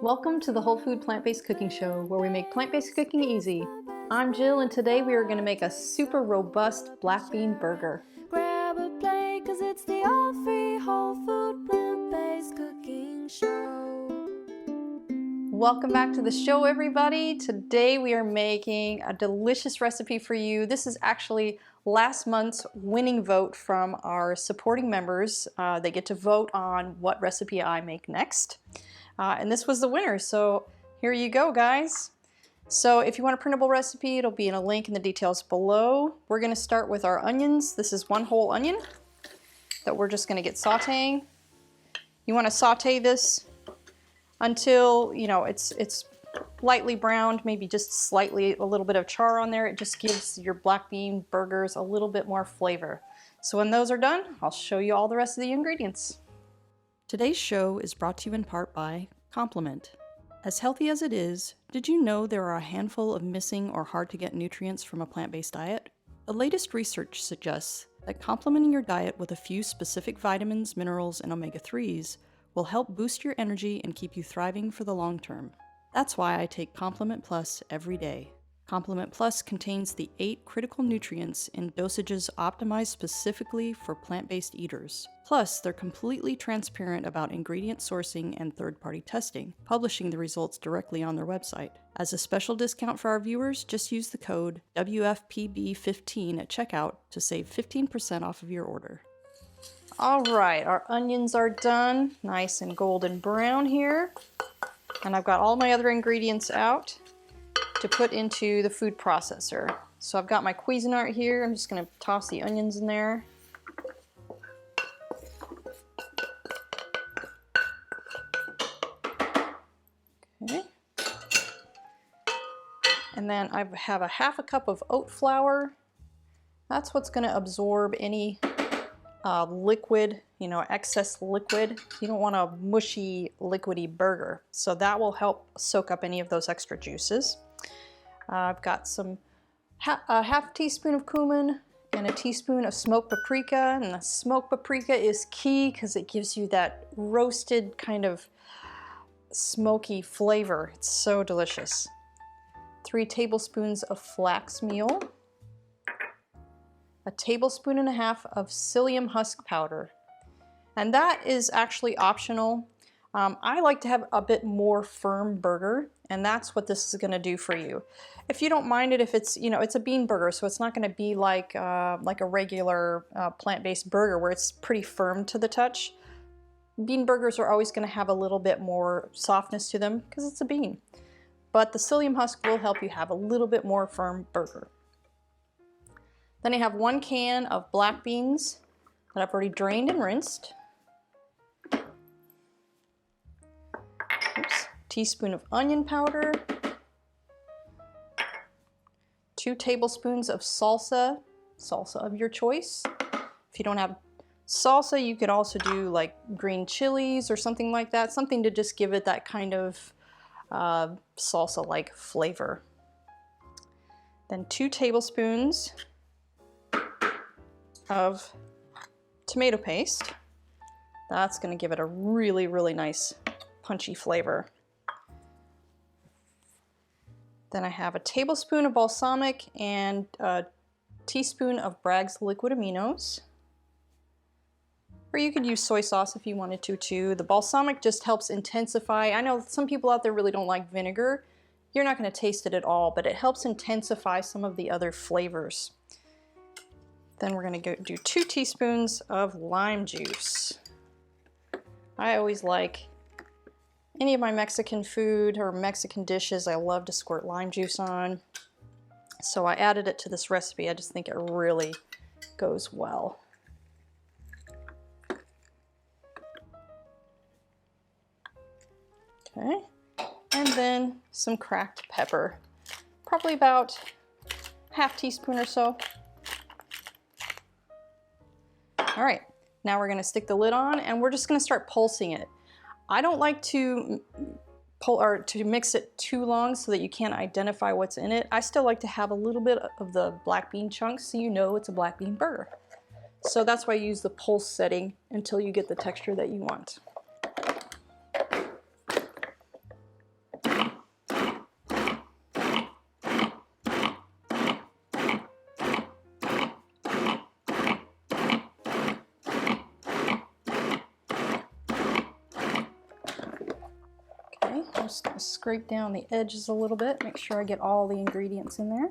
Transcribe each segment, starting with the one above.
Welcome to the Whole Food Plant-Based Cooking Show, where we make plant-based cooking easy. I'm Jill, and today we are going to make a super robust black bean burger. Grab a plate, 'cause it's the all-free whole food plant-based cooking show. Welcome back to the show, everybody. Today we are making a delicious recipe for you. This is actually last month's winning vote from our supporting members. They get to vote on what recipe I make next. And this was the winner, so here you go, guys. So if you want a printable recipe, it'll be in a link in the details below. We're gonna start with our onions. This is one whole onion that we're just gonna get sauteing. You wanna saute this until, you know, it's lightly browned, maybe just slightly a little bit of char on there. It just gives your black bean burgers a little bit more flavor. So when those are done, I'll show you all the rest of the ingredients. Today's show is brought to you in part by Complement. As healthy as it is, did you know there are a handful of missing or hard to get nutrients from a plant-based diet? The latest research suggests that complementing your diet with a few specific vitamins, minerals, and omega-3s will help boost your energy and keep you thriving for the long term. That's why I take Complement Plus every day. Complement Plus contains the 8 critical nutrients in dosages optimized specifically for plant-based eaters. Plus, they're completely transparent about ingredient sourcing and third-party testing, publishing the results directly on their website. As a special discount for our viewers, just use the code WFPB15 at checkout to save 15% off of your order. All right, our onions are done, nice and golden brown here. And I've got all my other ingredients out to put into the food processor. So I've got my Cuisinart here. I'm just gonna toss the onions in there. Okay. And then I have a half a cup of oat flour. That's what's gonna absorb any liquid, you know, excess liquid. You don't want a mushy, liquidy burger. So that will help soak up any of those extra juices. I've got some a half teaspoon of cumin and a teaspoon of smoked paprika. And the smoked paprika is key because it gives you that roasted kind of smoky flavor. It's so delicious. 3 tablespoons of flax meal. A tablespoon and a half of psyllium husk powder. And that is actually optional. I like to have a bit more firm burger, and that's what this is gonna do for you. If you don't mind it, if it's, you know, it's a bean burger, so it's not gonna be like a regular plant-based burger where it's pretty firm to the touch. Bean burgers are always gonna have a little bit more softness to them because it's a bean. But the psyllium husk will help you have a little bit more firm burger. Then I have 1 can of black beans that I've already drained and rinsed. Oops. Teaspoon of onion powder. 2 tablespoons of salsa of your choice. If you don't have salsa, you could also do like green chilies or something like that. Something to just give it that kind of salsa-like flavor. Then 2 tablespoons of tomato paste. That's going to give it a really, really nice punchy flavor. Then I have a tablespoon of balsamic and a teaspoon of Bragg's liquid aminos. Or you could use soy sauce if you wanted to too. The balsamic just helps intensify. I know some people out there really don't like vinegar. You're not going to taste it at all, but it helps intensify some of the other flavors. Then we're going to do 2 teaspoons of lime juice. I always like any of my Mexican food or Mexican dishes, I love to squirt lime juice on. So I added it to this recipe. I just think it really goes well. Okay, and then some cracked pepper. Probably about ½ teaspoon or so. All right, now we're gonna stick the lid on and we're just gonna start pulsing it. I don't like to mix it too long so that you can't identify what's in it. I still like to have a little bit of the black bean chunks so you know it's a black bean burger. So that's why I use the pulse setting until you get the texture that you want. I'm just going to scrape down the edges a little bit, make sure I get all the ingredients in there.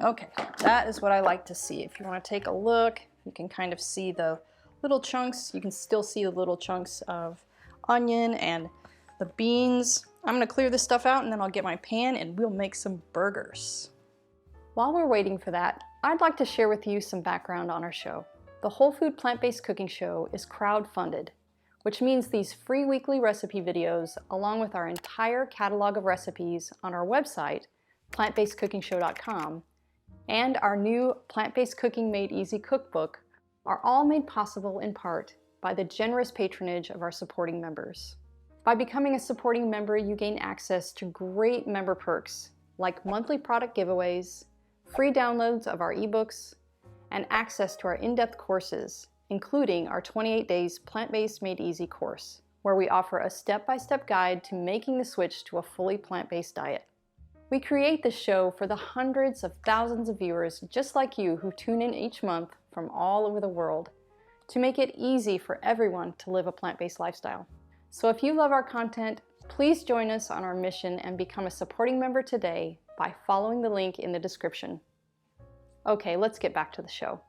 Okay, that is what I like to see. If you want to take a look, you can kind of see the little chunks. You can still see the little chunks of onion and the beans. I'm going to clear this stuff out and then I'll get my pan and we'll make some burgers. While we're waiting for that, I'd like to share with you some background on our show. The Whole Food Plant-Based Cooking Show is crowd-funded, which means these free weekly recipe videos, along with our entire catalog of recipes on our website, plantbasedcookingshow.com, and our new Plant-Based Cooking Made Easy cookbook are all made possible in part by the generous patronage of our supporting members. By becoming a supporting member, you gain access to great member perks like monthly product giveaways, free downloads of our ebooks, and access to our in-depth courses, including our 28 Days Plant-Based Made Easy course, where we offer a step-by-step guide to making the switch to a fully plant-based diet. We create this show for the hundreds of thousands of viewers just like you who tune in each month from all over the world to make it easy for everyone to live a plant-based lifestyle. So if you love our content, please join us on our mission and become a supporting member today by following the link in the description. Okay, let's get back to the show.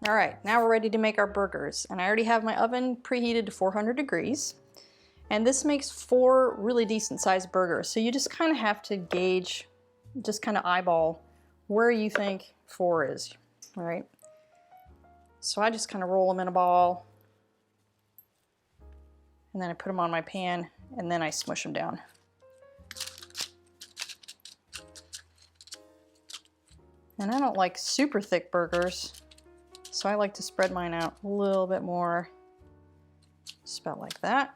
All right, now we're ready to make our burgers, and I already have my oven preheated to 400 degrees. And this makes 4 really decent sized burgers. So you just kind of have to gauge, just kind of eyeball where you think 4 is, all right? So I just kind of roll them in a ball, and then I put them on my pan, and then I smush them down. And I don't like super thick burgers, so I like to spread mine out a little bit more, just about like that.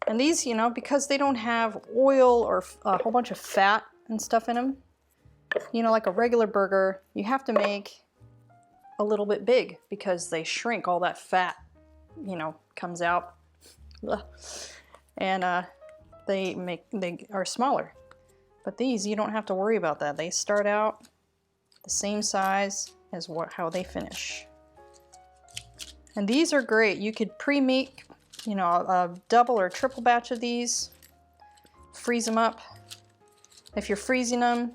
And these, you know, because they don't have oil or a whole bunch of fat and stuff in them, you know, like a regular burger, you have to make a little bit big because they shrink, all that fat, you know, comes out. Ugh. And they are smaller. But these, you don't have to worry about that. They start out the same size as how they finish. And these are great. You could pre-make, you know, a double or triple batch of these, freeze them up. If you're freezing them,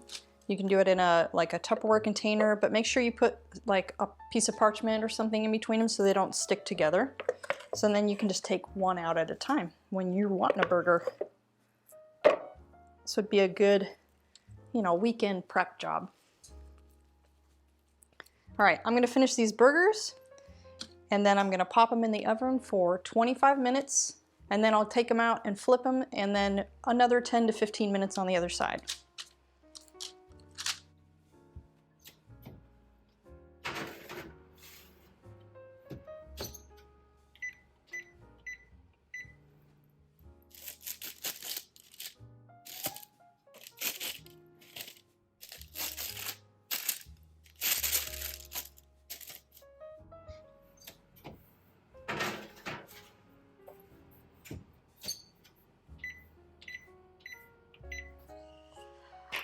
you can do it in like a Tupperware container, but make sure you put like a piece of parchment or something in between them so they don't stick together. So then you can just take one out at a time when you're wanting a burger. This would be a good, you know, weekend prep job. All right, I'm gonna finish these burgers, and then I'm gonna pop them in the oven for 25 minutes, and then I'll take them out and flip them, and then another 10 to 15 minutes on the other side.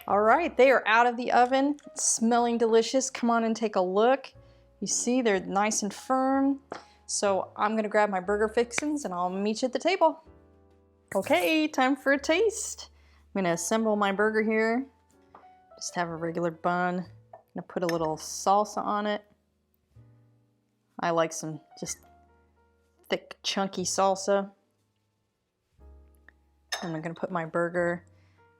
All right, they are out of the oven, smelling delicious. Come on and take a look. You see, they're nice and firm. So I'm gonna grab my burger fixings and I'll meet you at the table. Okay, time for a taste. I'm gonna assemble my burger here. Just have a regular bun. I'm gonna put a little salsa on it. I like some just thick, chunky salsa. And I'm gonna put my burger.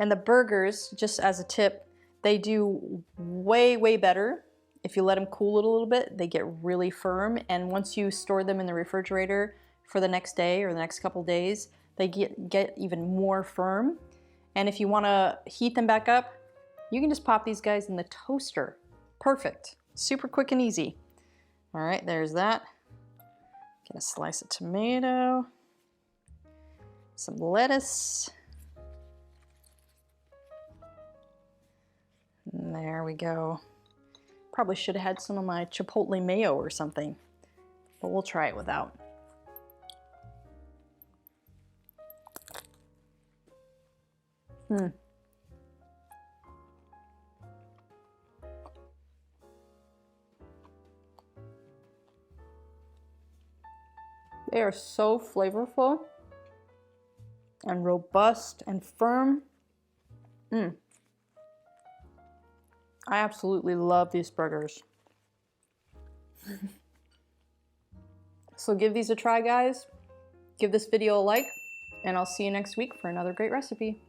And the burgers, just as a tip, they do way, way better if you let them cool it a little bit. They get really firm, and once you store them in the refrigerator for the next day or the next couple days, they get even more firm. And if you want to heat them back up, you can just pop these guys in the toaster. Perfect. Super quick and easy. All right, there's that. Get a slice of tomato, some lettuce. And there we go. Probably should have had some of my chipotle mayo or something, but we'll try it without. They are so flavorful and robust and firm. I absolutely love these burgers. So give these a try, guys. Give this video a like, and I'll see you next week for another great recipe.